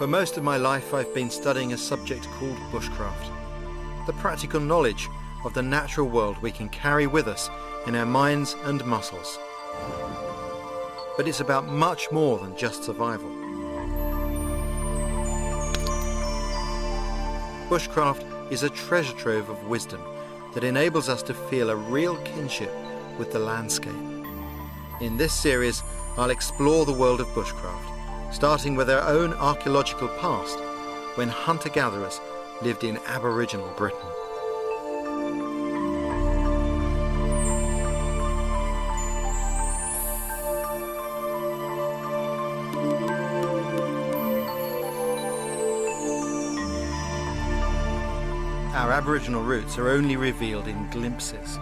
For most of my life I've been studying a subject called bushcraft, the practical knowledge of the natural world we can carry with us in our minds and muscles. But it's about much more than just survival. Bushcraft is a treasure trove of wisdom that enables us to feel a real kinship with the landscape. In this series, I'll explore the world of bushcraft, starting with our own archaeological past, when hunter-gatherers lived in Aboriginal Britain. Our Aboriginal roots are only revealed in glimpses.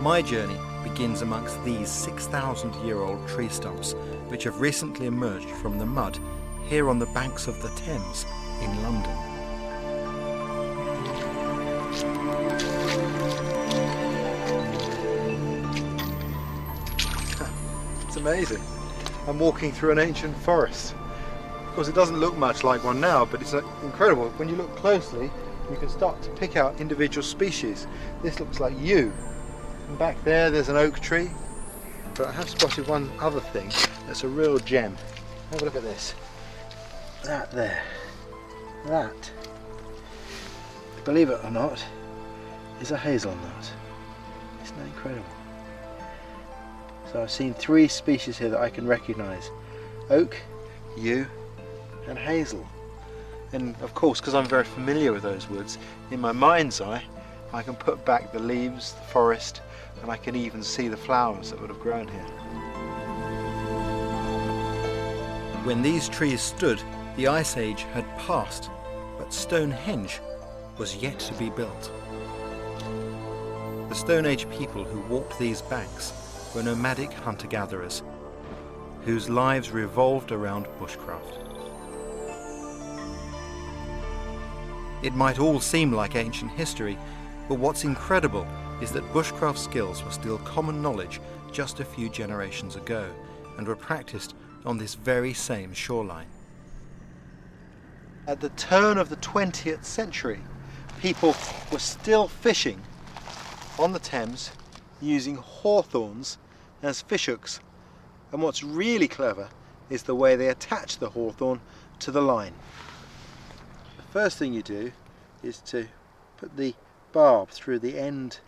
My journey begins amongst these 6,000-year-old tree stumps which have recently emerged from the mud here on the banks of the Thames in London. It's amazing. I'm walking through an ancient forest. Of course, it doesn't look much like one now, but it's incredible. When you look closely, you can start to pick out individual species. This looks like yew. And back there's an oak tree. But I have spotted one other thing that's a real gem. Have a look at this. That there. That, believe it or not, is a hazelnut. Isn't that incredible? So I've seen 3 species here that I can recognise. Oak, yew and hazel. And of course, because I'm very familiar with those woods, in my mind's eye I can put back the leaves, the forest, and I can even see the flowers that would have grown here. When these trees stood, the Ice Age had passed, but Stonehenge was yet to be built. The Stone Age people who walked these banks were nomadic hunter-gatherers, whose lives revolved around bushcraft. It might all seem like ancient history, but what's incredible is that bushcraft skills were still common knowledge just a few generations ago and were practiced on this very same shoreline. At the turn of the 20th century, people were still fishing on the Thames using hawthorns as fishhooks. And what's really clever is the way they attach the hawthorn to the line. The first thing you do is to put the barb through the end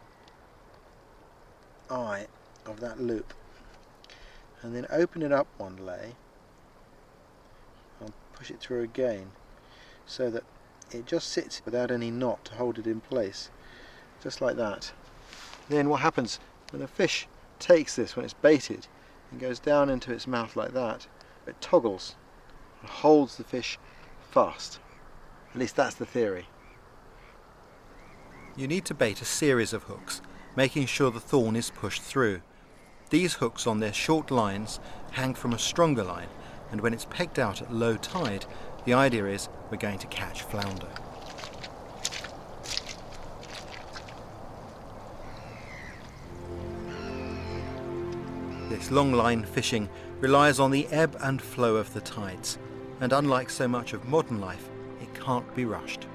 eye of that loop and then open it up one lay and push it through again so that it just sits without any knot to hold it in place, just like that. Then what happens when a fish takes this, when it's baited and goes down into its mouth like that, it toggles and holds the fish fast. At least that's the theory. You need to bait a series of hooks, making sure the thorn is pushed through. These hooks on their short lines hang from a stronger line, and when it's pegged out at low tide, the idea is we're going to catch flounder. This long line fishing relies on the ebb and flow of the tides, and unlike so much of modern life, it can't be rushed.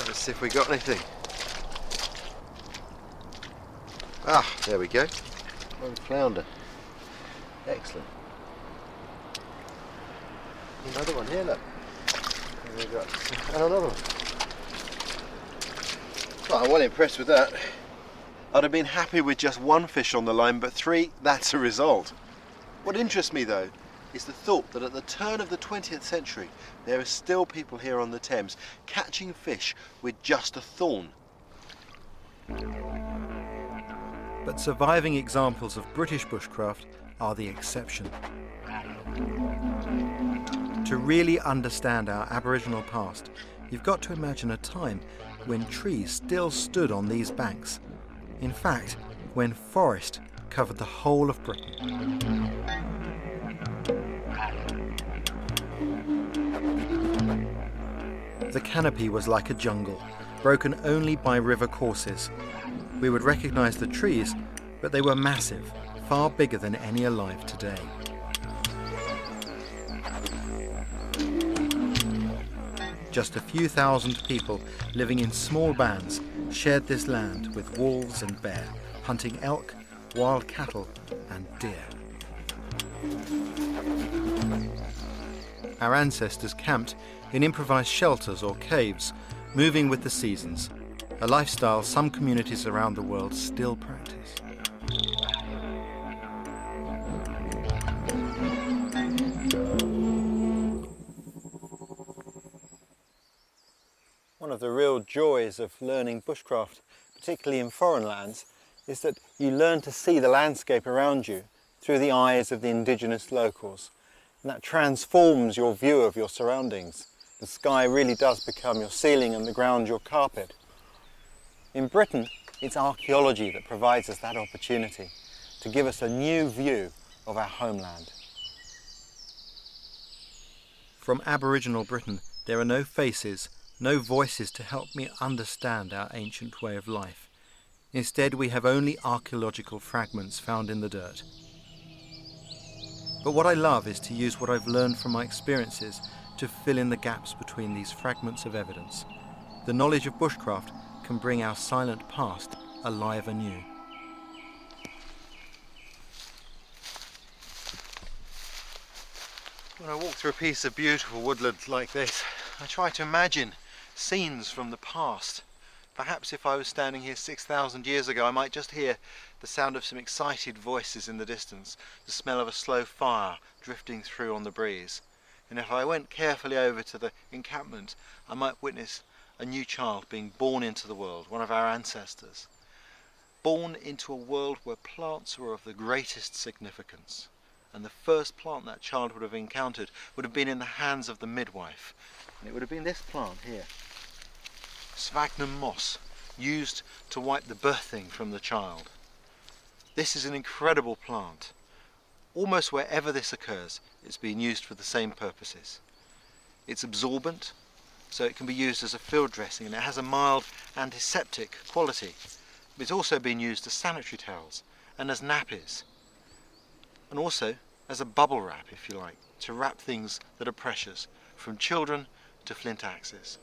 Let's see if we got anything. Ah, there we go. One flounder. Excellent. Another one here, look. And we've got another one. Well, I'm well impressed with that. I'd have been happy with just one fish on the line, but 3, that's a result. What interests me though is the thought that at the turn of the 20th century there are still people here on the Thames catching fish with just a thorn. But surviving examples of British bushcraft are the exception. To really understand our Aboriginal past, you've got to imagine a time when trees still stood on these banks. In fact, when forest covered the whole of Britain. The canopy was like a jungle, broken only by river courses. We would recognise the trees, but they were massive, far bigger than any alive today. Just a few thousand people living in small bands shared this land with wolves and bear, hunting elk, wild cattle and deer. Our ancestors camped in improvised shelters or caves, moving with the seasons, a lifestyle some communities around the world still practice. One of the real joys of learning bushcraft, particularly in foreign lands, is that you learn to see the landscape around you through the eyes of the indigenous locals. And that transforms your view of your surroundings. The sky really does become your ceiling and the ground your carpet. In Britain, it's archaeology that provides us that opportunity to give us a new view of our homeland. From Aboriginal Britain, there are no faces, no voices to help me understand our ancient way of life. Instead, we have only archaeological fragments found in the dirt. But what I love is to use what I've learned from my experiences to fill in the gaps between these fragments of evidence. The knowledge of bushcraft can bring our silent past alive anew. When I walk through a piece of beautiful woodland like this, I try to imagine scenes from the past. Perhaps if I was standing here 6,000 years ago, I might just hear the sound of some excited voices in the distance, the smell of a slow fire drifting through on the breeze. And if I went carefully over to the encampment, I might witness a new child being born into the world, one of our ancestors. Born into a world where plants were of the greatest significance. And the first plant that child would have encountered would have been in the hands of the midwife. And it would have been this plant here. Sphagnum moss, used to wipe the birthing from the child. This is an incredible plant. Almost wherever this occurs, it's being used for the same purposes. It's absorbent, so it can be used as a field dressing, and it has a mild antiseptic quality. But it's also being used as sanitary towels and as nappies, and also as a bubble wrap, if you like, to wrap things that are precious, from children to flint axes.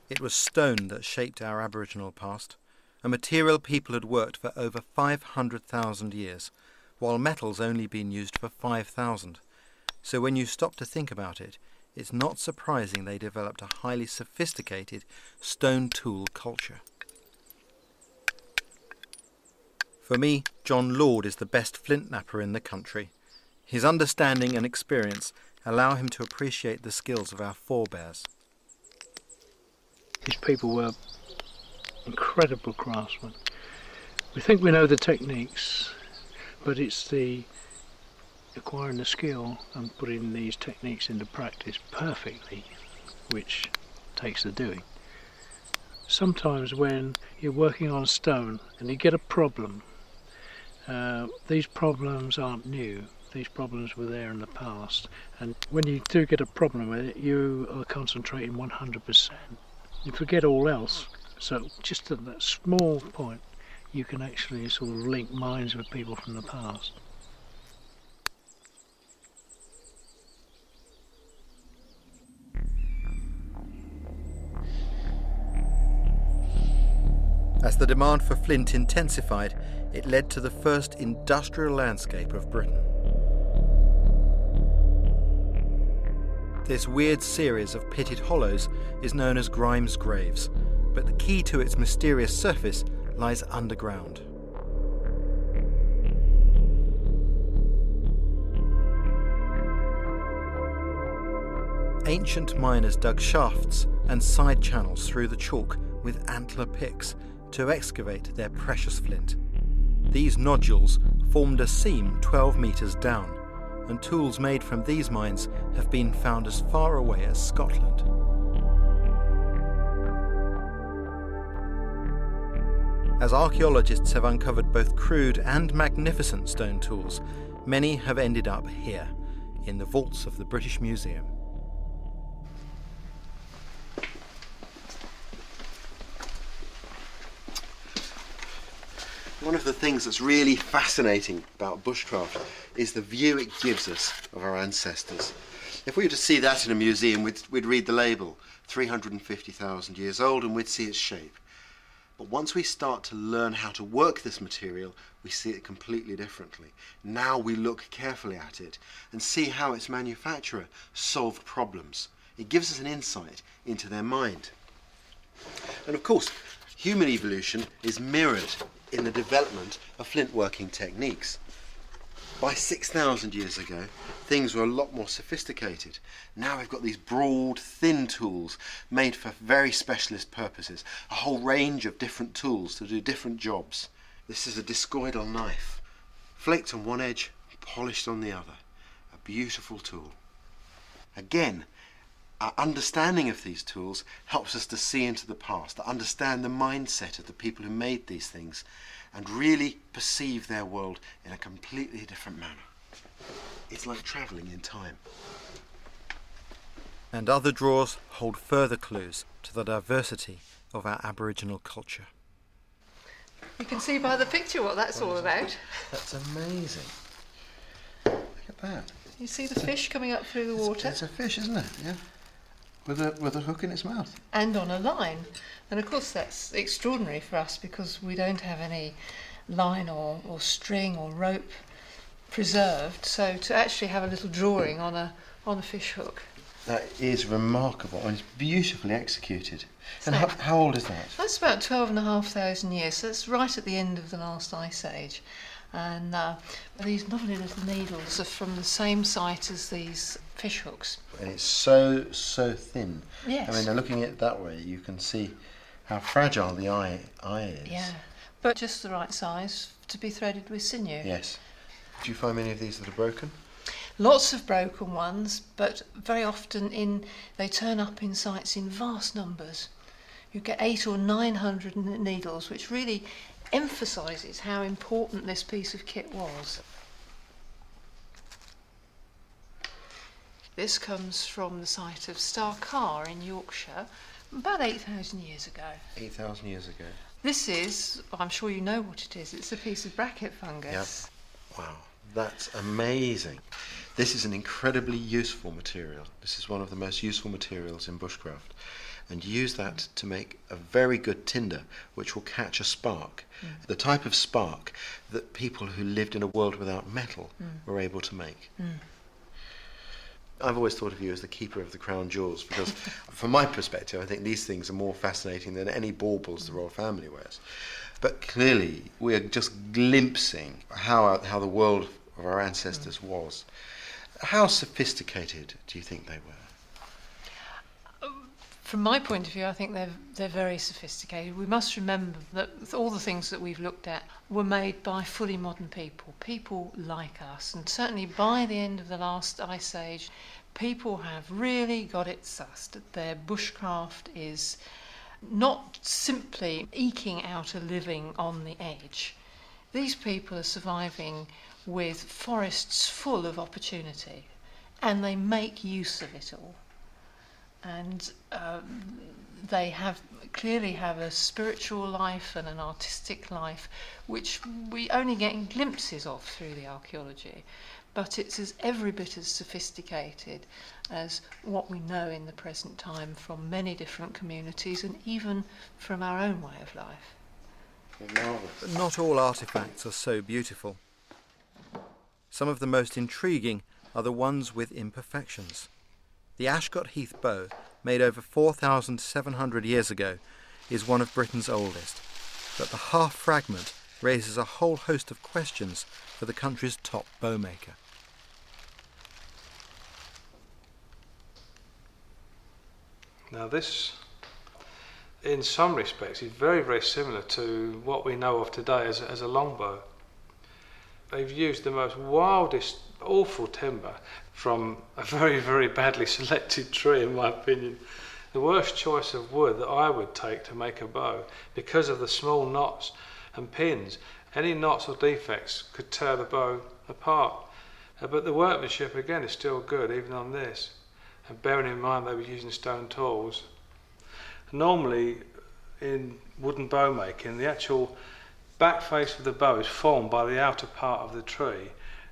It was stone that shaped our Aboriginal past, a material people had worked for over 500,000 years, while metal's only been used for 5,000. So when you stop to think about it, it's not surprising they developed a highly sophisticated stone tool culture. For me, John Lord is the best flint knapper in the country. His understanding and experience allow him to appreciate the skills of our forebears. These people were incredible craftsmen. We think we know the techniques, but it's the acquiring the skill and putting these techniques into practice perfectly which takes the doing. Sometimes when you're working on stone and you get a problem, these problems aren't new. These problems were there in the past, and when you do get a problem with it, you are concentrating 100%. You forget all else, so just at that small point you can actually sort of link minds with people from the past. As the demand for flint intensified, it led to the first industrial landscape of Britain. This weird series of pitted hollows is known as Grimes Graves, but the key to its mysterious surface lies underground. Ancient miners dug shafts and side channels through the chalk with antler picks to excavate their precious flint. These nodules formed a seam 12 metres down, and tools made from these mines have been found as far away as Scotland. As archaeologists have uncovered both crude and magnificent stone tools, many have ended up here, in the vaults of the British Museum. One of the things that's really fascinating about bushcraft is the view it gives us of our ancestors. If we were to see that in a museum, we'd read the label, 350,000 years old, and we'd see its shape. But once we start to learn how to work this material, we see it completely differently. Now we look carefully at it and see how its manufacturer solved problems. It gives us an insight into their mind. And of course, human evolution is mirrored in the development of flint working techniques. By 6,000 years ago, things were a lot more sophisticated. Now we've got these broad, thin tools made for very specialist purposes, a whole range of different tools to do different jobs. This is a discoidal knife, flaked on one edge, polished on the other. A beautiful tool. Again, our understanding of these tools helps us to see into the past, to understand the mindset of the people who made these things and really perceive their world in a completely different manner. It's like travelling in time. And other drawers hold further clues to the diversity of our Aboriginal culture. You can see by the picture what that's all about. That's amazing. Look at that. You see the fish coming up through the water? It's a fish, isn't it? Yeah. With a hook in its mouth. And on a line. And of course that's extraordinary for us because we don't have any line or string or rope preserved. So to actually have a little drawing on a fish hook. That is remarkable and it's beautifully executed. And So- how old is that? That's about 12,500 years, so it's right at the end of the last ice age. And these lovely little needles are from the same site as these fish hooks. And it's so thin. Yes. I mean, looking at it that way, you can see how fragile the eye is. Yeah, but just the right size to be threaded with sinew. Yes. Do you find many of these that are broken? Lots of broken ones, but very often they turn up in sites in vast numbers. You get 800 or 900 needles, which really emphasises how important this piece of kit was. This comes from the site of Starcar in Yorkshire, about 8,000 years ago. 8,000 years ago. This is, I'm sure you know what it is, it's a piece of bracket fungus. Wow, that's amazing. This is an incredibly useful material. This is one of the most useful materials in bushcraft. And you use that to make a very good tinder, which will catch a spark. The type of spark that people who lived in a world without metal were able to make. I've always thought of you as the keeper of the crown jewels because from my perspective I think these things are more fascinating than any baubles the royal family wears. But clearly we are just glimpsing how the world of our ancestors was. How sophisticated do you think they were? From my point of view, I think they're very sophisticated. We must remember that all the things that we've looked at were made by fully modern people like us. And certainly by the end of the last ice age, people have really got it sussed. Their bushcraft is not simply eking out a living on the edge. These people are surviving with forests full of opportunity, and they make use of it all. And they clearly have a spiritual life and an artistic life which we only get glimpses of through the archaeology, but it's every bit as sophisticated as what we know in the present time from many different communities and even from our own way of life. But not all artefacts are so beautiful. Some of the most intriguing are the ones with imperfections. The Ashcott Heath bow, made over 4,700 years ago, is one of Britain's oldest, but the half fragment raises a whole host of questions for the country's top bowmaker. Now this, in some respects, is very, very similar to what we know of today as a longbow. They've used the most wildest, awful timber from a very, very badly selected tree, in my opinion. The worst choice of wood that I would take to make a bow, because of the small knots and pins. Any knots or defects could tear the bow apart. But the workmanship, again, is still good, even on this. And bearing in mind they were using stone tools. Normally, in wooden bow making, the actual back face of the bow is formed by the outer part of the tree,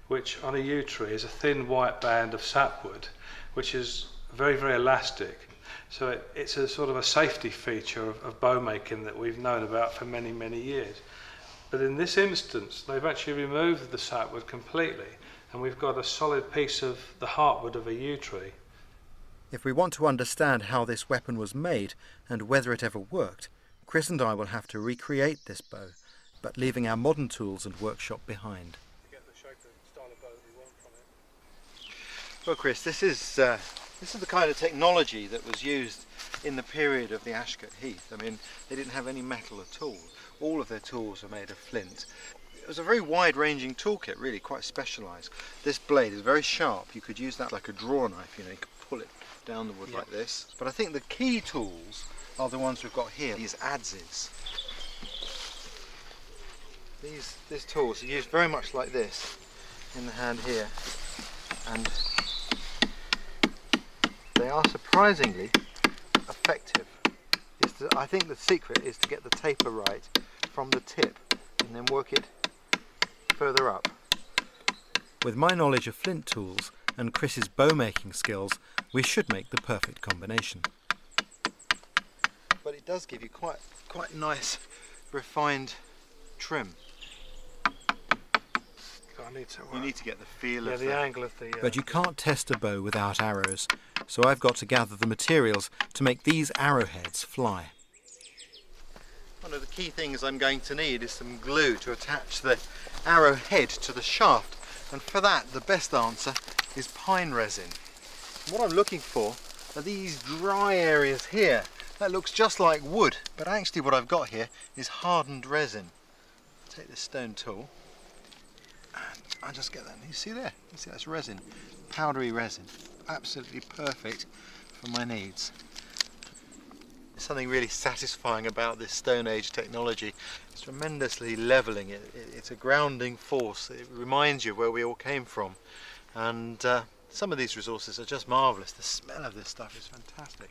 which on a yew tree is a thin white band of sapwood, which is very, very elastic. So it's a sort of a safety feature of bow making that we've known about for many, many years. But in this instance, they've actually removed the sapwood completely, and we've got a solid piece of the heartwood of a yew tree. If we want to understand how this weapon was made and whether it ever worked, Chris and I will have to recreate this bow, but leaving our modern tools and workshop behind. To get the shape and style of bow that we want from it. Well, Chris, this is the kind of technology that was used in the period of the Ashcott Heath. I mean, they didn't have any metal at all. All of their tools were made of flint. It was a very wide-ranging toolkit, really, quite specialised. This blade is very sharp. You could use that like a draw knife, you know, you could pull it down the wood like this. But I think the key tools are the ones we've got here, these adzes. These tools are used very much like this in the hand here, and they are surprisingly effective. I think the secret is to get the taper right from the tip and then work it further up. With my knowledge of flint tools and Chris's bow making skills, we should make the perfect combination. But it does give you quite nice refined trim. You need to get the feel of the angle of the... But you can't test a bow without arrows, so I've got to gather the materials to make these arrowheads fly. One of the key things I'm going to need is some glue to attach the arrowhead to the shaft, and for that the best answer is pine resin. What I'm looking for are these dry areas here. That looks just like wood, but actually what I've got here is hardened resin. Take this stone tool and I just get that. You see there? You see that's resin, powdery resin, absolutely perfect for my needs. There's something really satisfying about this Stone Age technology. It's tremendously levelling. It's a grounding force. It reminds you where we all came from, and some of these resources are just marvellous. The smell of this stuff is fantastic.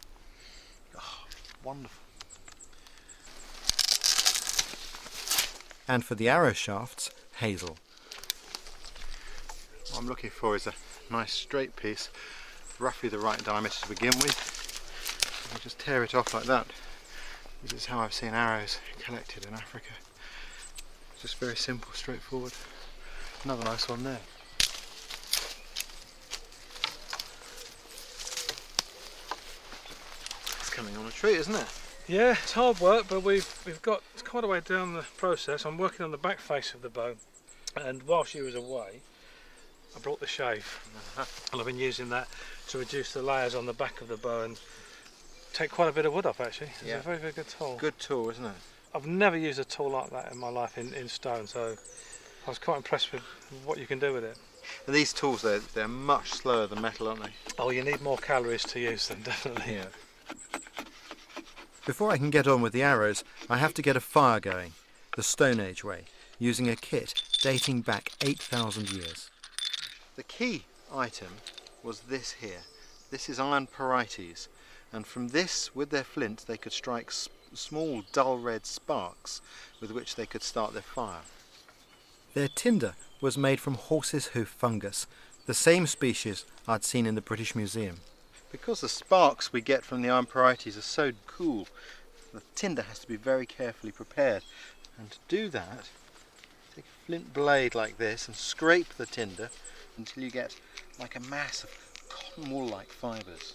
Oh, wonderful. And for the arrow shafts, hazel. What I'm looking for is a nice straight piece, roughly the right diameter to begin with. I'll just tear it off like that. This is how I've seen arrows collected in Africa. Just very simple, straightforward. Another nice one there. It's coming on a tree, isn't it? Yeah, it's hard work, but we've got quite a way down the process. I'm working on the back face of the bow, and while she was away, I brought the shave, and I've been using that to reduce the layers on the back of the bow and take quite a bit of wood off. Actually, it's a very, very good tool. Good tool, isn't it? I've never used a tool like that in my life in stone, so I was quite impressed with what you can do with it. And these tools, they're much slower than metal, aren't they? Oh, you need more calories to use them, definitely. Yeah. Before I can get on with the arrows, I have to get a fire going, the Stone Age way, using a kit dating back 8,000 years. The key item was this here. This is iron porites, and from this, with their flint, they could strike small dull red sparks with which they could start their fire. Their tinder was made from horse's hoof fungus, the same species I'd seen in the British Museum. Because the sparks we get from the iron porites are so cool, the tinder has to be very carefully prepared. And to do that, take a flint blade like this and scrape the tinder until you get like a mass of cotton wool-like fibres.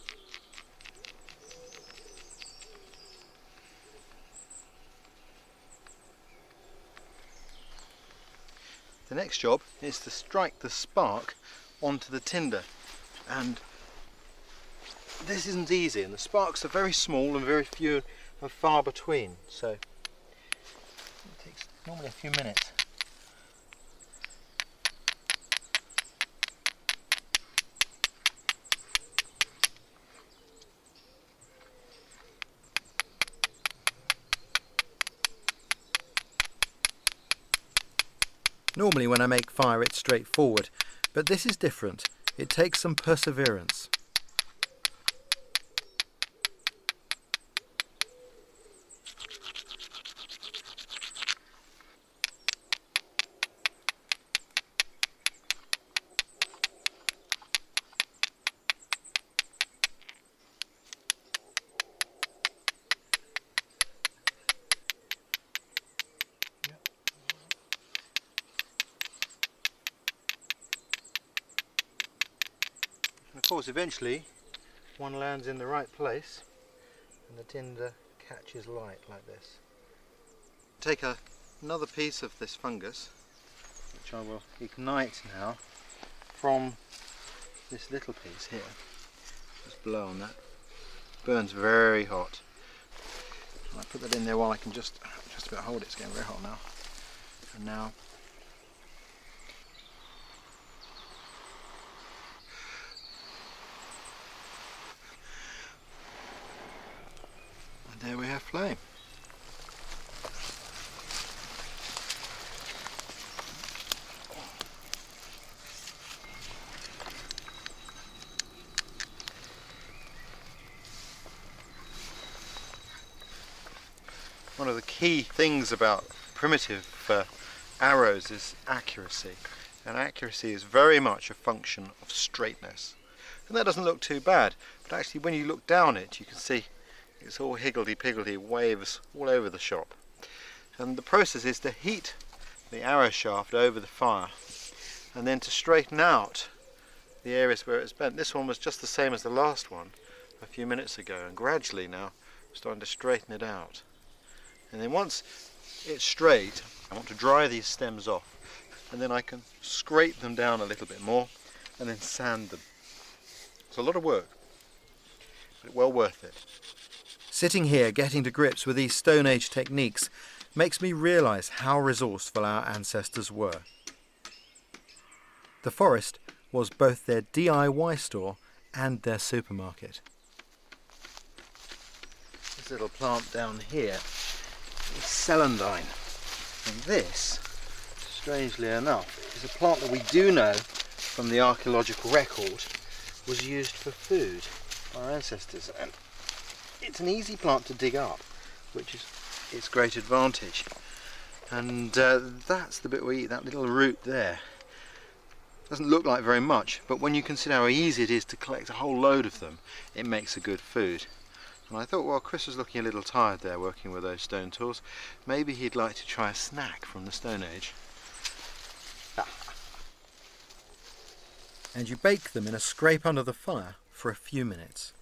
The next job is to strike the spark onto the tinder, and this isn't easy, and the sparks are very small and very few and far between, so it takes normally a few minutes. Normally when I make fire it's straightforward, but this is different. It takes some perseverance. And of course eventually one lands in the right place and the tinder catches light like this. Take another piece of this fungus, which I will ignite now from this little piece here. Just blow on that. Burns very hot. I put that in there while I can just about hold it. It's getting very hot now. And now there we have flame. One of the key things about primitive arrows is accuracy, and accuracy is very much a function of straightness. And that doesn't look too bad, but actually when you look down it you can see it's all higgledy-piggledy, waves all over the shop. And the process is to heat the arrow shaft over the fire and then to straighten out the areas where it's bent. This one was just the same as the last one a few minutes ago, and gradually now I'm starting to straighten it out. And then once it's straight, I want to dry these stems off, and then I can scrape them down a little bit more and then sand them. It's a lot of work, but well worth it. Sitting here getting to grips with these Stone Age techniques makes me realise how resourceful our ancestors were. The forest was both their DIY store and their supermarket. This little plant down here is celandine, and this, strangely enough, is a plant that we do know from the archaeological record was used for food by our ancestors. And it's an easy plant to dig up, which is its great advantage. And that's the bit we eat, that little root there. Doesn't look like very much, but when you consider how easy it is to collect a whole load of them, it makes a good food. And I thought, well, Chris was looking a little tired there working with those stone tools. Maybe he'd like to try a snack from the Stone Age. And you bake them in a scrape under the fire for a few minutes.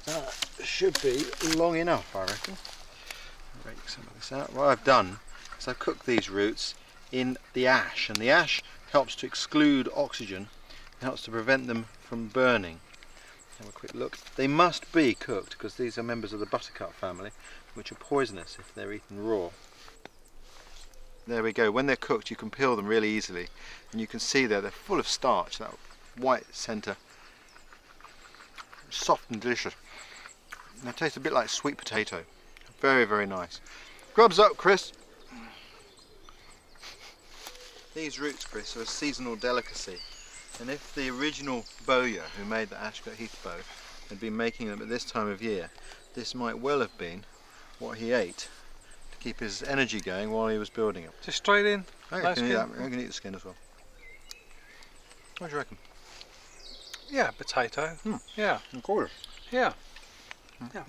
That should be long enough, I reckon. Break some of this out. What I've done is I've cooked these roots in the ash, and the ash helps to exclude oxygen, helps to prevent them from burning. Have a quick look. They must be cooked because these are members of the buttercup family, which are poisonous if they're eaten raw. There we go. When they're cooked you can peel them really easily, and you can see there they're full of starch, that white centre. Soft and delicious. They taste a bit like sweet potato. Very, very nice. Grubs up, Chris. These roots, Chris, are a seasonal delicacy, and if the original bowyer who made the Ashcott Heath bow had been making them at this time of year, this might well have been what he ate to keep his energy going while he was building it. Just straight in. I can eat that. I can eat the skin as well. What do you reckon? Yeah, potato. Yeah. Of course. Yeah. Yeah.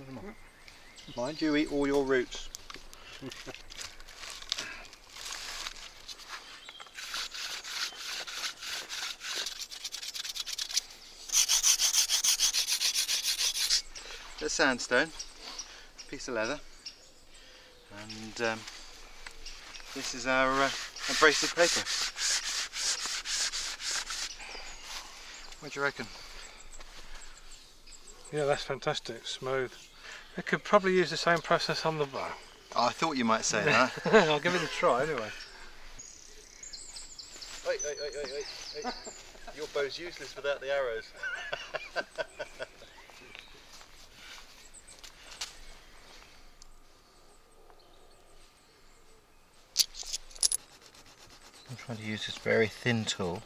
Mind you eat all your roots. The sandstone, piece of leather, and this is our abrasive paper. What do you reckon? Yeah, that's fantastic, smooth. They could probably use the same process on the bow. Oh, I thought you might say that. I'll give it a try anyway. Hey. Your bow's useless without the arrows. I'm trying to use this very thin tool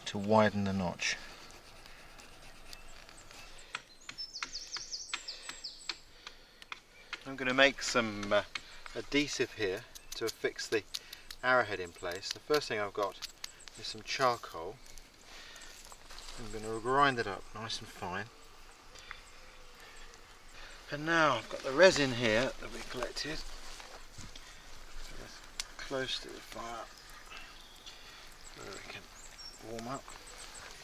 to widen the notch. I'm going to make some adhesive here to affix the arrowhead in place. The first thing I've got is some charcoal. I'm going to grind it up nice and fine. And now I've got the resin here that we collected. Close to the fire where it can warm up.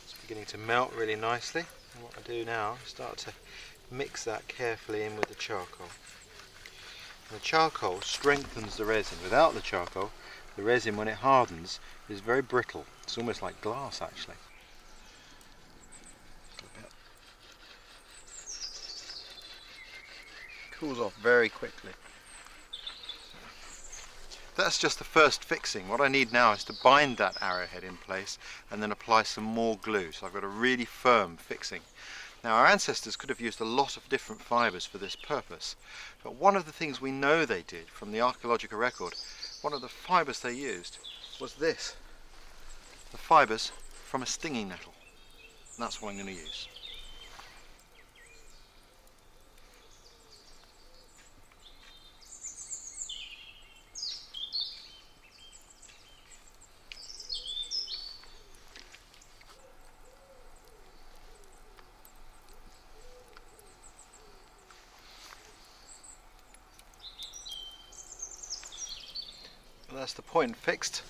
It's beginning to melt really nicely. And what I do now is start to mix that carefully in with the charcoal. And the charcoal strengthens the resin. Without the charcoal, the resin, when it hardens, is very brittle. It's almost like glass, actually. Cools off very quickly. That's just the first fixing. What I need now is to bind that arrowhead in place and then apply some more glue. So I've got a really firm fixing. Now, our ancestors could have used a lot of different fibres for this purpose, but one of the things we know they did from the archaeological record, one of the fibres they used was this, the fibres from a stinging nettle. And that's what I'm going to use. That's the point fixed.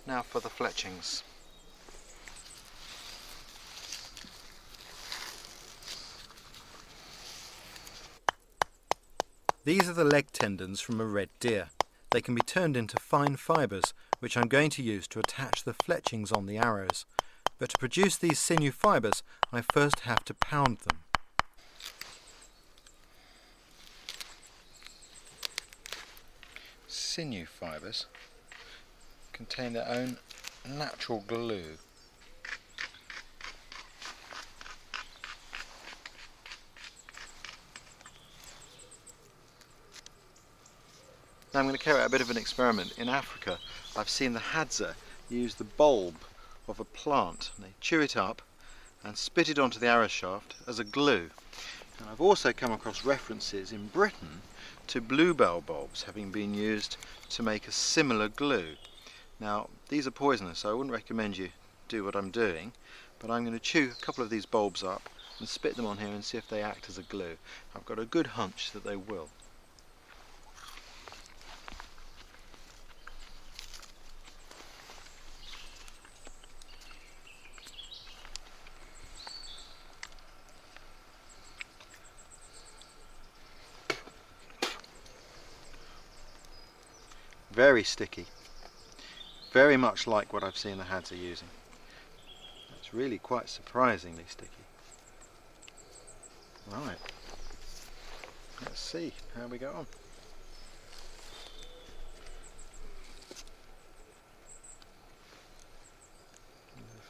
Now for the fletchings. These are the leg tendons from a red deer. They can be turned into fine fibres, which I'm going to use to attach the fletchings on the arrows. But to produce these sinew fibres, I first have to pound them. Sinew fibres contain their own natural glue. Now I'm going to carry out a bit of an experiment. In Africa, I've seen the Hadza use the bulb of a plant. They chew it up and spit it onto the arrow shaft as a glue. And I've also come across references in Britain to bluebell bulbs having been used to make a similar glue. Now, these are poisonous, so I wouldn't recommend you do what I'm doing, but I'm going to chew a couple of these bulbs up and spit them on here and see if they act as a glue. I've got a good hunch that they will. Very sticky. Very much like what I've seen the Hadza using. That's really quite surprisingly sticky. Right. Let's see how we go on.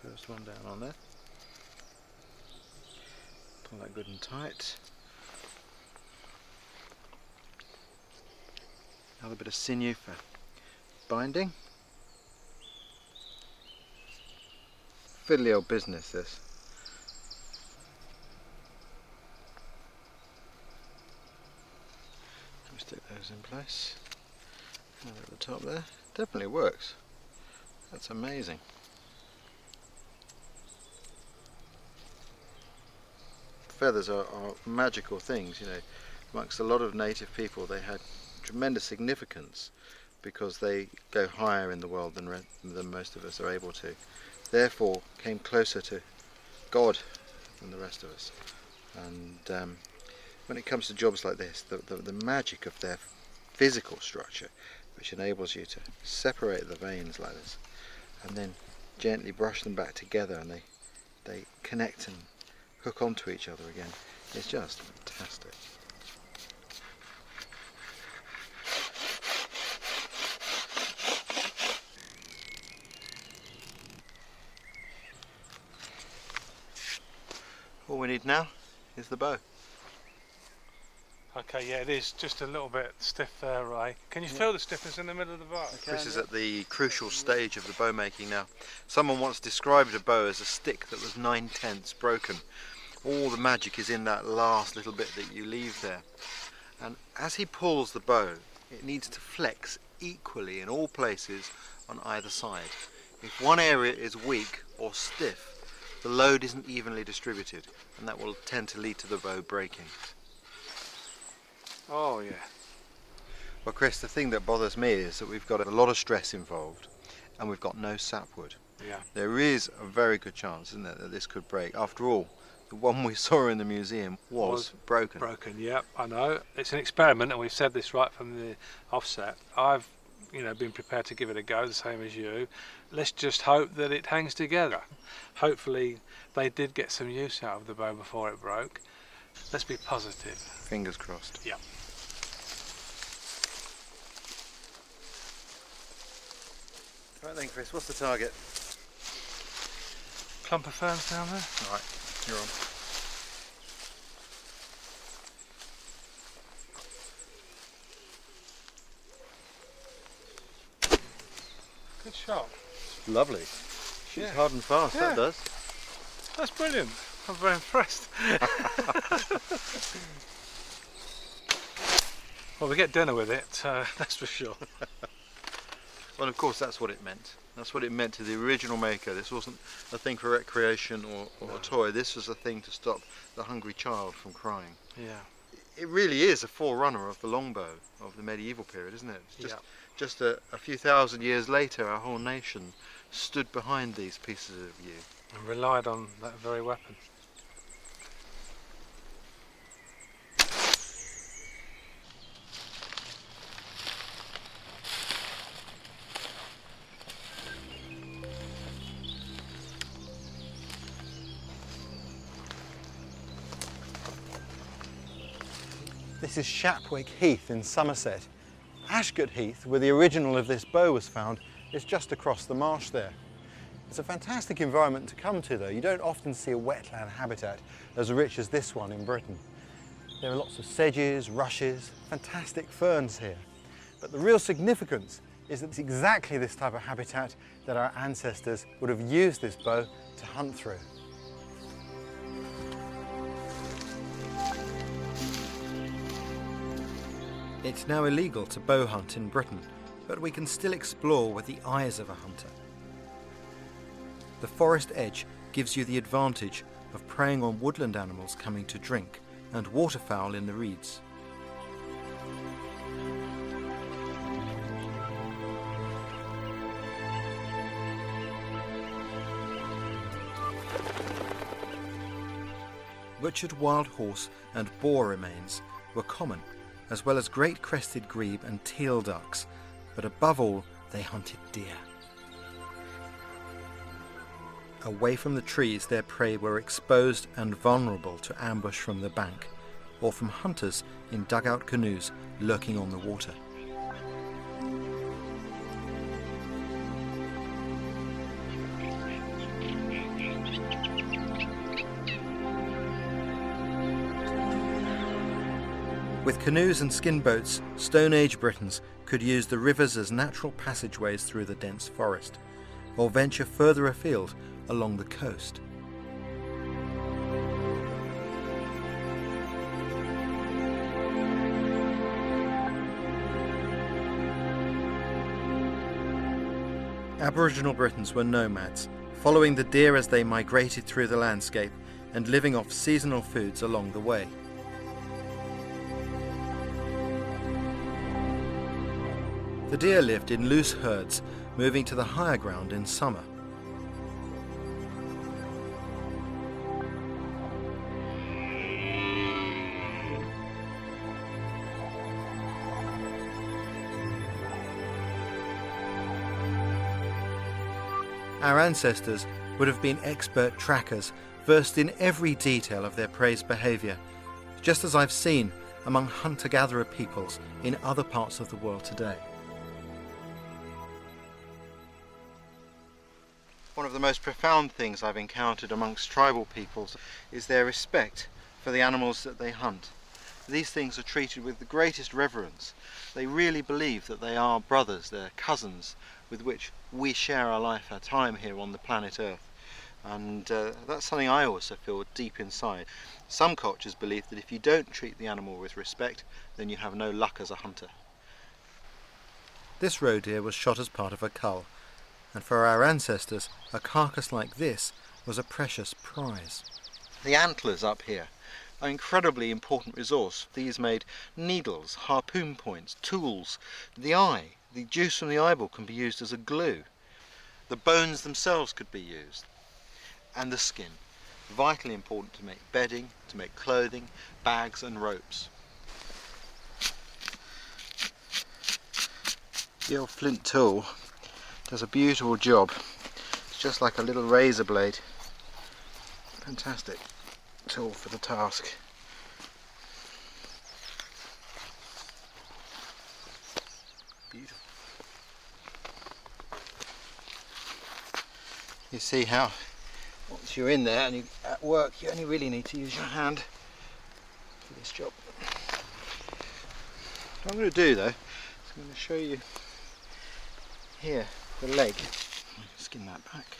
The first one down on there. Pull that good and tight. Another bit of sinew for binding. Fiddly old business, this. Stick those in place. Another at the top there. Definitely works. That's amazing. Feathers are magical things, you know. Amongst a lot of native people, they had tremendous significance because they go higher in the world than most of us are able to. Therefore came closer to God than the rest of us. And when it comes to jobs like this, the magic of their physical structure, which enables you to separate the veins like this and then gently brush them back together, and they connect and hook onto each other again. It's just fantastic. All we need now is the bow. Okay, yeah, it is just a little bit stiff there, Ray. Can you feel the stiffness in the middle of the bow? Chris is at the crucial stage of the bow making now. Someone once described a bow as a stick that was 9/10 broken. All the magic is in that last little bit that you leave there. And as he pulls the bow, it needs to flex equally in all places on either side. If one area is weak or stiff, the load isn't evenly distributed, and that will tend to lead to the bow breaking. Oh, yeah. Well, Chris, the thing that bothers me is that we've got a lot of stress involved and we've got no sapwood. Yeah. There is a very good chance, isn't there, that this could break. After all, the one we saw in the museum was broken. Broken, yeah, I know. It's an experiment, and we've said this right from the offset. I've, been prepared to give it a go, the same as you. Let's just hope that it hangs together. Hopefully they did get some use out of the bow before it broke. Let's be positive. Fingers crossed. Yeah. Right then, Chris, what's the target? Clump of ferns down there. All right, you're on. Good shot. Lovely. Shoots hard and fast, Yeah. that does. That's brilliant. I'm very impressed. Well, we get dinner with it, that's for sure. Well, of course, that's what it meant. That's what it meant to the original maker. This wasn't a thing for recreation or a toy. This was a thing to stop the hungry child from crying. Yeah. It really is a forerunner of the longbow of the medieval period, isn't it? It's just a few thousand years later, our whole nation stood behind these pieces of yew. And relied on that very weapon. This is Shapwick Heath in Somerset. Ashgate Heath, where the original of this bow was found, is just across the marsh there. It's a fantastic environment to come to though. You don't often see a wetland habitat as rich as this one in Britain. There are lots of sedges, rushes, fantastic ferns here. But the real significance is that it's exactly this type of habitat that our ancestors would have used this bow to hunt through. It's now illegal to bow hunt in Britain, but we can still explore with the eyes of a hunter. The forest edge gives you the advantage of preying on woodland animals coming to drink and waterfowl in the reeds. Butchered wild horse and boar remains were common, as well as great crested grebe and teal ducks, but above all they hunted deer. Away from the trees their prey were exposed and vulnerable to ambush from the bank, or from hunters in dugout canoes lurking on the water. With canoes and skin boats, Stone Age Britons could use the rivers as natural passageways through the dense forest, or venture further afield along the coast. Aboriginal Britons were nomads, following the deer as they migrated through the landscape and living off seasonal foods along the way. The deer lived in loose herds, moving to the higher ground in summer. Our ancestors would have been expert trackers, versed in every detail of their prey's behaviour, just as I've seen among hunter-gatherer peoples in other parts of the world today. One of the most profound things I've encountered amongst tribal peoples is their respect for the animals that they hunt. These things are treated with the greatest reverence. They really believe that they are brothers, they're cousins with which we share our life, our time here on the planet Earth. And that's something I also feel deep inside. Some cultures believe that if you don't treat the animal with respect, then you have no luck as a hunter. This roe deer was shot as part of a cull, and for our ancestors, a carcass like this was a precious prize. The antlers up here are an incredibly important resource. These made needles, harpoon points, tools. The eye, the juice from the eyeball can be used as a glue. The bones themselves could be used. And the skin, vitally important to make bedding, to make clothing, bags and ropes. The old flint tool does a beautiful job. It's just like a little razor blade. Fantastic tool for the task. Beautiful. You see how once you're in there and you're at work, you only really need to use your hand for this job. What I'm going to do though is I'm going to show you here the leg. Skin that back.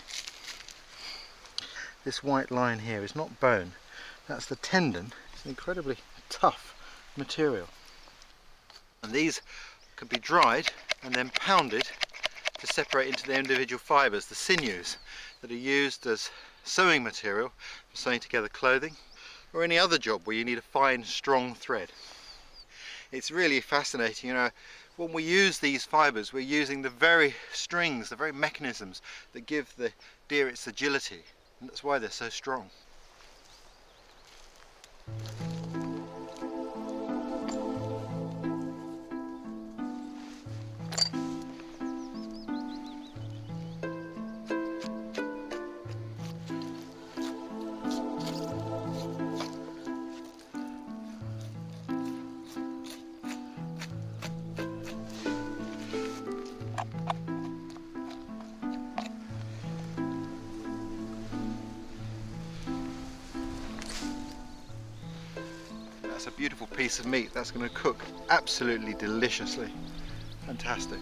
This white line here is not bone, that's the tendon. It's an incredibly tough material. And these can be dried and then pounded to separate into their individual fibres, the sinews that are used as sewing material for sewing together clothing or any other job where you need a fine, strong thread. It's really fascinating, you know. When we use these fibres, we're using the very strings, the very mechanisms that give the deer its agility, and that's why they're so strong. That's a beautiful piece of meat. That's going to cook absolutely deliciously. Fantastic.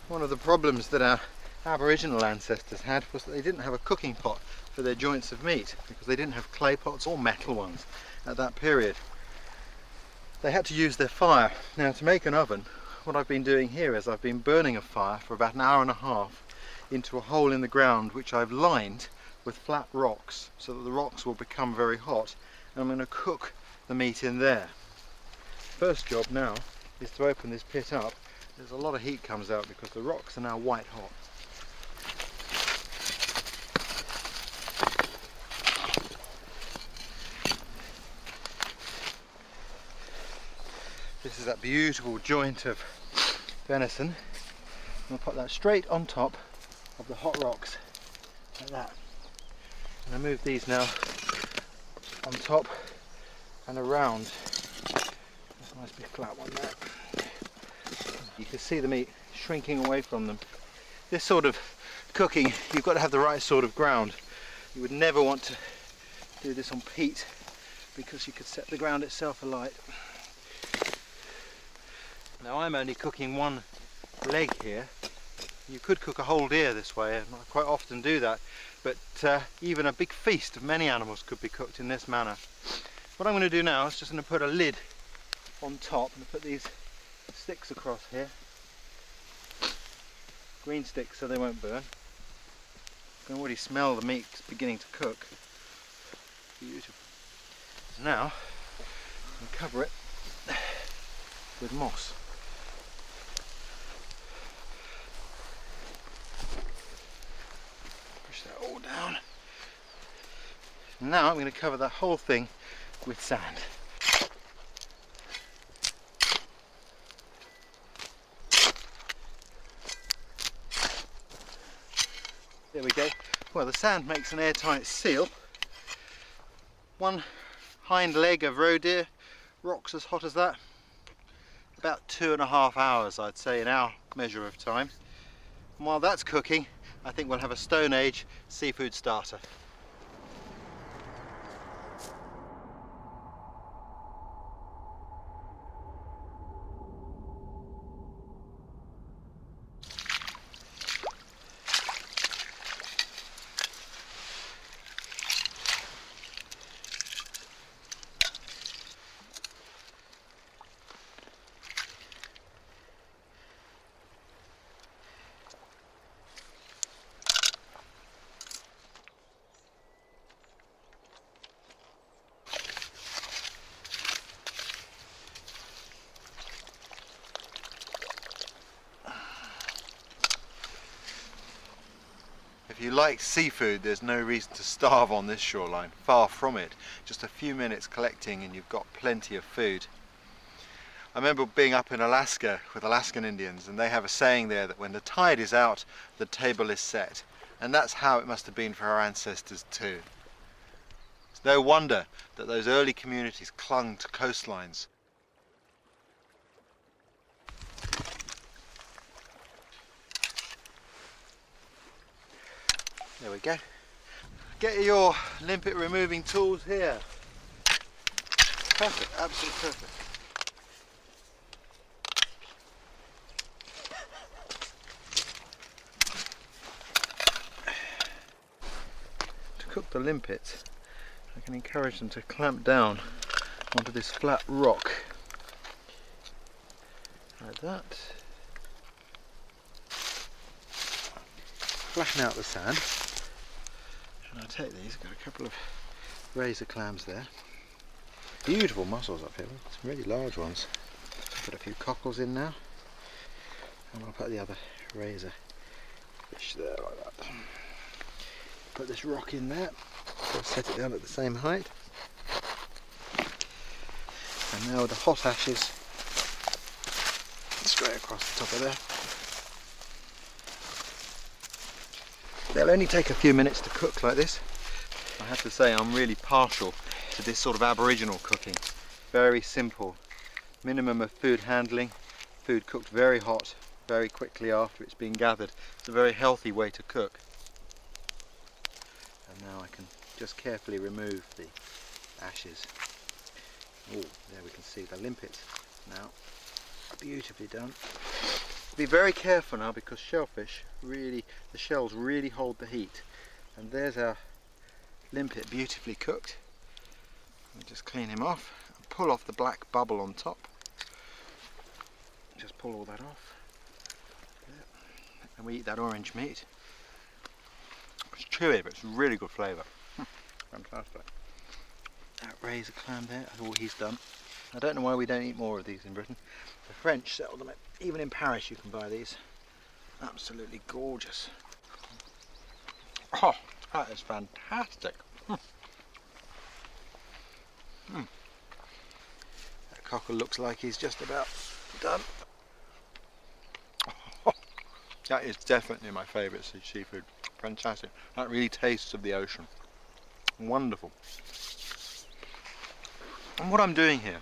One of the problems that our Aboriginal ancestors had was that they didn't have a cooking pot for their joints of meat because they didn't have clay pots or metal ones at that period. They had to use their fire. Now, to make an oven, what I've been doing here is I've been burning a fire for about an hour and a half into a hole in the ground which I've lined with flat rocks so that the rocks will become very hot, and I'm going to cook the meat in there. First job now is to open this pit up. There's a lot of heat comes out because the rocks are now white hot. This is that beautiful joint of venison. I'm going to put that straight on top of the hot rocks, like that. And I move these now on top and around. This nice big flat one there. You can see the meat shrinking away from them. This sort of cooking, you've got to have the right sort of ground. You would never want to do this on peat because you could set the ground itself alight. Now I'm only cooking one leg here. You could cook a whole deer this way, and I quite often do that, but even a big feast of many animals could be cooked in this manner. What I'm going to do now is just going to put a lid on top and put these sticks across here. green sticks so they won't burn. You can already smell the meat beginning to cook. Beautiful. So now I'm going to cover it with moss. Push that all down. Now I'm going to cover that whole thing with sand. There we go. Well, the sand makes an airtight seal. One hind leg of roe deer rocks as hot as that. About 2.5 hours, I'd say, in our measure of time. And while that's cooking, I think we'll have a Stone Age seafood starter. If you like seafood, there's no reason to starve on this shoreline. Far from it. Just a few minutes collecting and you've got plenty of food. I remember being up in Alaska with Alaskan Indians, and they have a saying there that when the tide is out, the table is set. And that's how it must have been for our ancestors too. It's no wonder that those early communities clung to coastlines. There we go. Get your limpet removing tools here. Perfect, absolutely perfect. To cook the limpets, I can encourage them to clamp down onto this flat rock. Like that. Flatten out the sand. And I'll take these, I've got a couple of razor clams there. Beautiful mussels up here, some really large ones. Put a few cockles in now. And I'll put the other razor fish there like that. Put this rock in there, so set it down at the same height. And now with the hot ashes straight across the top of there. They'll only take a few minutes to cook like this. I have to say I'm really partial to this sort of Aboriginal cooking. Very simple. Minimum of food handling. Food cooked very hot, very quickly after it's been gathered. It's a very healthy way to cook. And now I can just carefully remove the ashes. Oh, there we can see the limpets now. Beautifully done. Be very careful now because shellfish really, the shells really hold the heat. And there's our limpet beautifully cooked. We'll just clean him off and pull off the black bubble on top. Just pull all that off. And we eat that orange meat. It's chewy, but it's really good flavour. Fantastic. That razor clam there, that's all he's done. I don't know why we don't eat more of these in Britain. The French sell them, even in Paris you can buy these. Absolutely gorgeous. Oh, that is fantastic. That cockle looks like he's just about done. Oh, that is definitely my favourite seafood. Fantastic. That really tastes of the ocean. Wonderful. And what I'm doing here,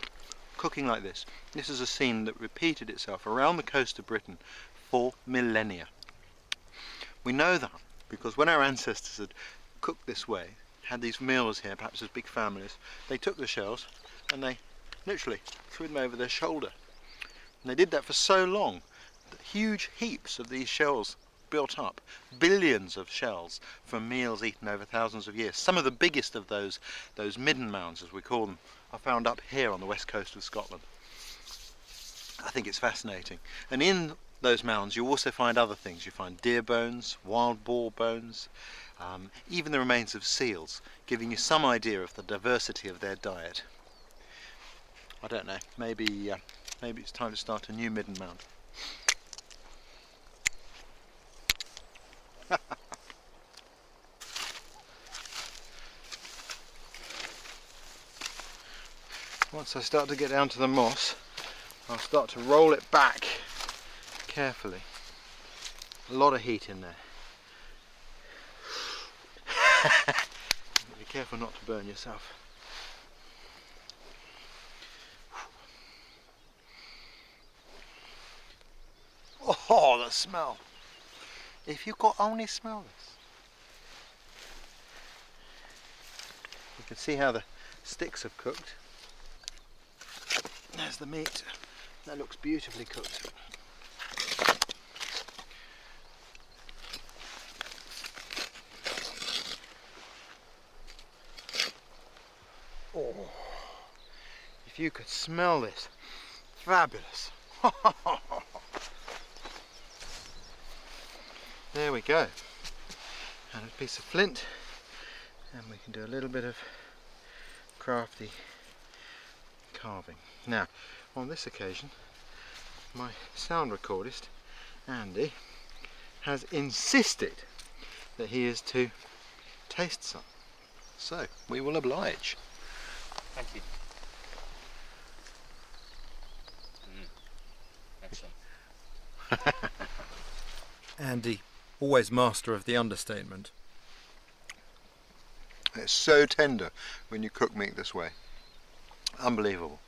cooking like this is a scene that repeated itself around the coast of Britain for millennia. We know that because when our ancestors had cooked this way, had these meals here, perhaps as big families, they took the shells and they literally threw them over their shoulder. And they did that for so long that huge heaps of these shells built up, billions of shells from meals eaten over thousands of years. Some of the biggest of those midden mounds, as we call them, are found up here on the west coast of Scotland. I think it's fascinating. And in those mounds you also find other things. You find deer bones, wild boar bones, even the remains of seals, giving you some idea of the diversity of their diet. I don't know, maybe it's time to start a new midden mound. Once I start to get down to the moss, I'll start to roll it back carefully. A lot of heat in there. Be careful not to burn yourself. Oh, the smell! If you could only smell this. You can see how the sticks have cooked. There's the meat. That looks beautifully cooked. Oh, if you could smell this, fabulous. There we go. And a piece of flint, and we can do a little bit of crafty carving. Now, on this occasion, my sound recordist, Andy, has insisted that he is to taste some. So, we will oblige. Thank you. Excellent. Andy, always master of the understatement. It's so tender when you cook meat this way. Unbelievable.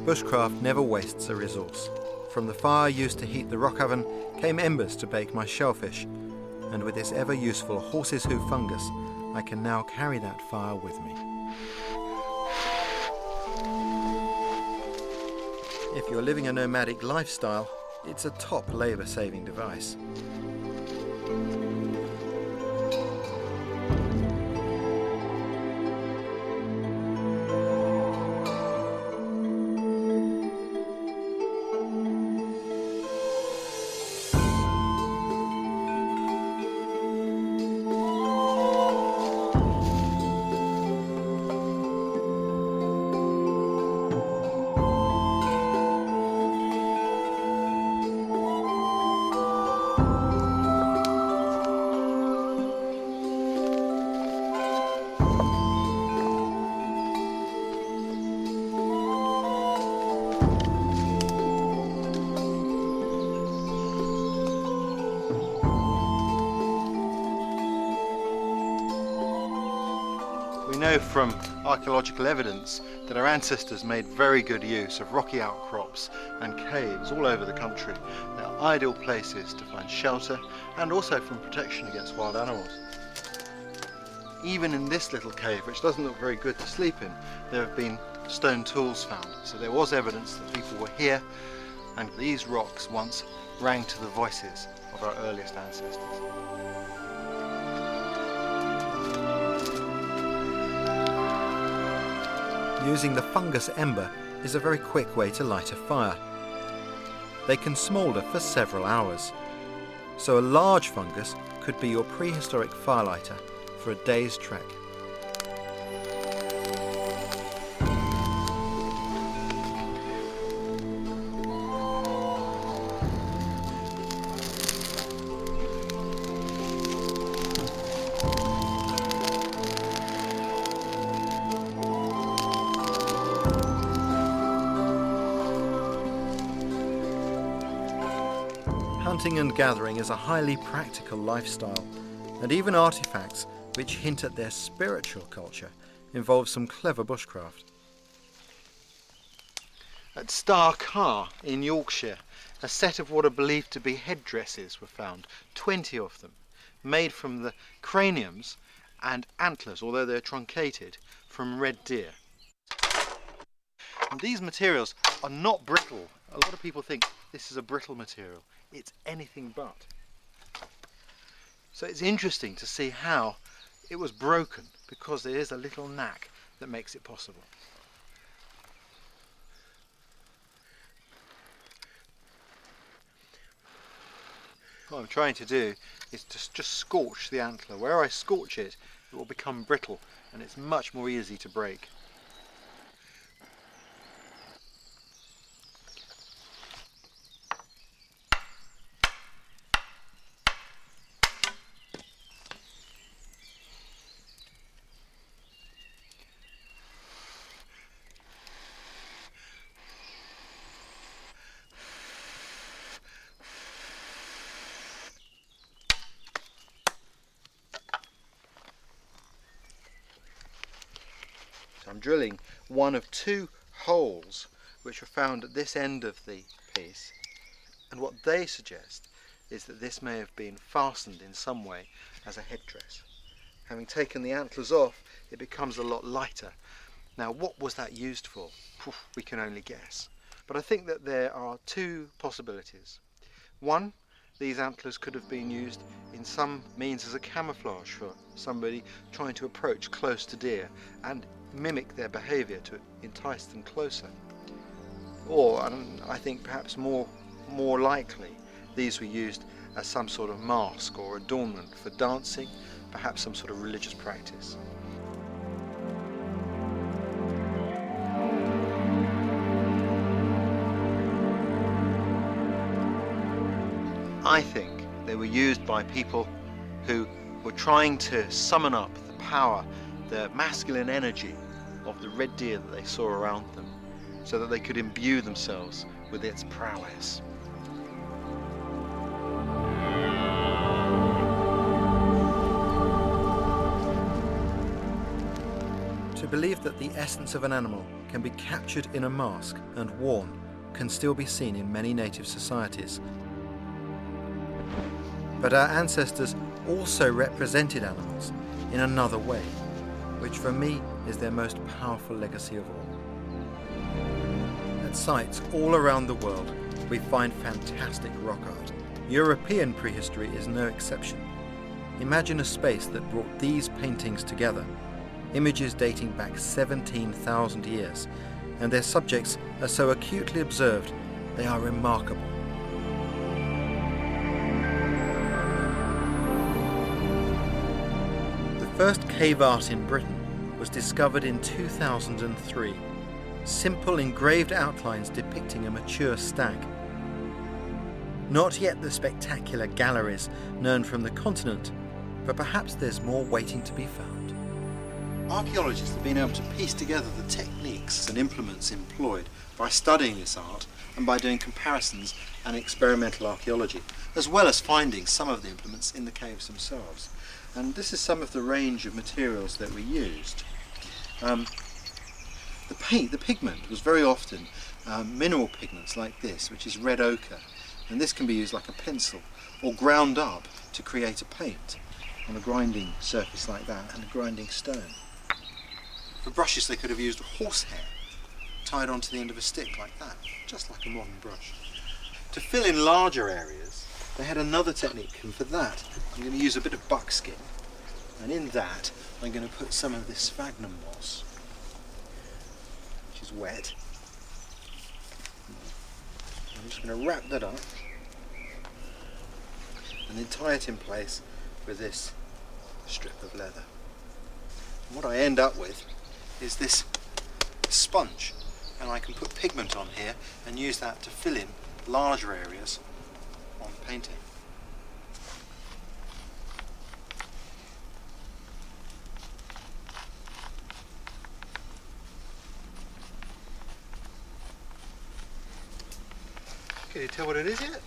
Bushcraft never wastes a resource. From the fire used to heat the rock oven came embers to bake my shellfish, and with this ever useful horse's hoof fungus, I can now carry that fire with me. If you're living a nomadic lifestyle, it's a top labour-saving device. We know from archaeological evidence that our ancestors made very good use of rocky outcrops and caves all over the country. They are ideal places to find shelter and also from protection against wild animals. Even in this little cave, which doesn't look very good to sleep in, there have been stone tools found. So there was evidence that people were here, and these rocks once rang to the voices of our earliest ancestors. Using the fungus ember is a very quick way to light a fire. They can smoulder for several hours, so a large fungus could be your prehistoric firelighter for a day's trek. Hunting and gathering is a highly practical lifestyle, and even artifacts which hint at their spiritual culture involve some clever bushcraft. At Star Car in Yorkshire, a set of what are believed to be headdresses were found, 20 of them, made from the craniums and antlers, although they're truncated, from red deer. And these materials are not brittle. A lot of people think this is a brittle material. It's anything but. So it's interesting to see how it was broken, because there is a little knack that makes it possible. What I'm trying to do is to just scorch the antler. Where I scorch it, it will become brittle and it's much more easy to break. I'm drilling one of two holes which are found at this end of the piece, and what they suggest is that this may have been fastened in some way as a headdress. Having taken the antlers off, it becomes a lot lighter. Now, what was that used for? We can only guess. But I think that there are two possibilities. One, these antlers could have been used in some means as a camouflage for somebody trying to approach close to deer and mimic their behaviour to entice them closer. Or, and I think perhaps more likely, these were used as some sort of mask or adornment for dancing, perhaps some sort of religious practice. I think they were used by people who were trying to summon up the power, the masculine energy of the red deer that they saw around them, so that they could imbue themselves with its prowess. To believe that the essence of an animal can be captured in a mask and worn can still be seen in many native societies. But our ancestors also represented animals in another way, which for me is their most powerful legacy of all. At sites all around the world, we find fantastic rock art. European prehistory is no exception. Imagine a space that brought these paintings together, images dating back 17,000 years, and their subjects are so acutely observed, they are remarkable. The first cave art in Britain was discovered in 2003. Simple engraved outlines depicting a mature stag. Not yet the spectacular galleries known from the continent, but perhaps there's more waiting to be found. Archaeologists have been able to piece together the techniques and implements employed by studying this art and by doing comparisons and experimental archaeology, as well as finding some of the implements in the caves themselves. And this is some of the range of materials that we used. The pigment was very often mineral pigments like this, which is red ochre, and this can be used like a pencil or ground up to create a paint on a grinding surface like that and a grinding stone. For brushes they could have used horsehair tied onto the end of a stick like that, just like a modern brush. To fill in larger areas they had another technique, and for that I'm going to use a bit of buckskin, and in that I'm going to put some of this sphagnum moss, which is wet. I'm just going to wrap that up and then tie it in place with this strip of leather. And what I end up with is this sponge, and I can put pigment on here and use that to fill in larger areas on painting. Can you tell what it is yet?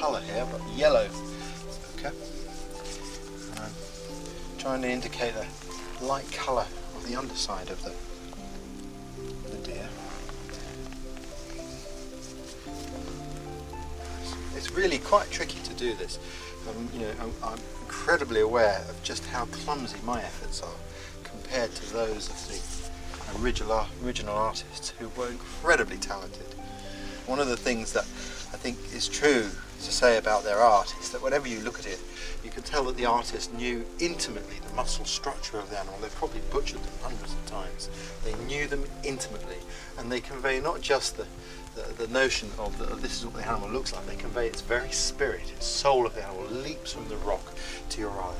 colour here, but yellow. Okay. And I'm trying to indicate the light colour of the underside of the deer. It's really quite tricky to do this. I'm incredibly aware of just how clumsy my efforts are compared to those of the original artists who were incredibly talented. One of the things that I think is true to say about their art is that whenever you look at it, you can tell that the artist knew intimately the muscle structure of the animal. They probably butchered them hundreds of times. They knew them intimately, and they convey not just the notion of this is what the animal looks like, they convey its very spirit, its soul of the animal leaps from the rock to your eye.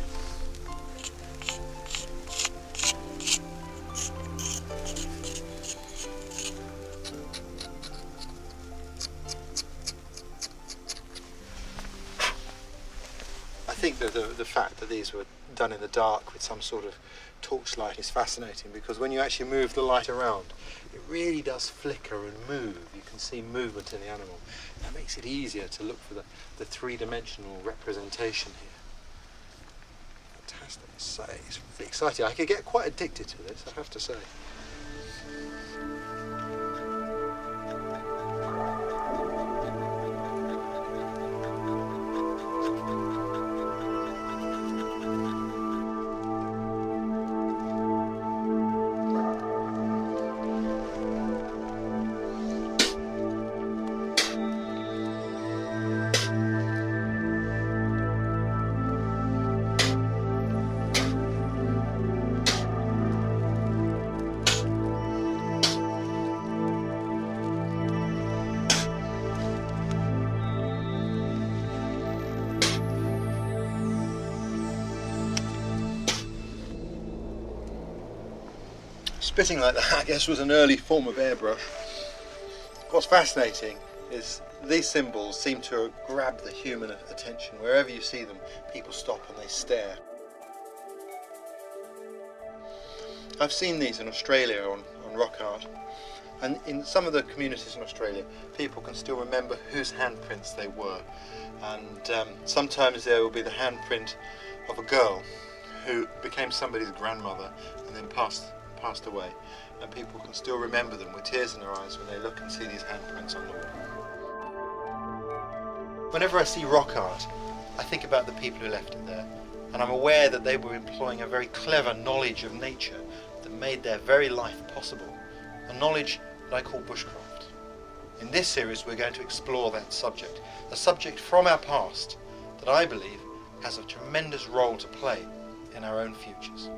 I think that the fact that these were done in the dark with some sort of torchlight is fascinating, because when you actually move the light around, it really does flicker and move. You can see movement in the animal. That makes it easier to look for the three-dimensional representation here. Fantastic. So it's really exciting. I could get quite addicted to this, I have to say. Spitting like that, I guess, was an early form of airbrush. What's fascinating is these symbols seem to grab the human attention. Wherever you see them, people stop and they stare. I've seen these in Australia on rock art, and in some of the communities in Australia, people can still remember whose handprints they were. And sometimes there will be the handprint of a girl who became somebody's grandmother and then passed away, and people can still remember them with tears in their eyes when they look and see these handprints on the wall. Whenever I see rock art, I think about the people who left it there, and I'm aware that they were employing a very clever knowledge of nature that made their very life possible, a knowledge that I call bushcraft. In this series we're going to explore that subject, a subject from our past that I believe has a tremendous role to play in our own futures.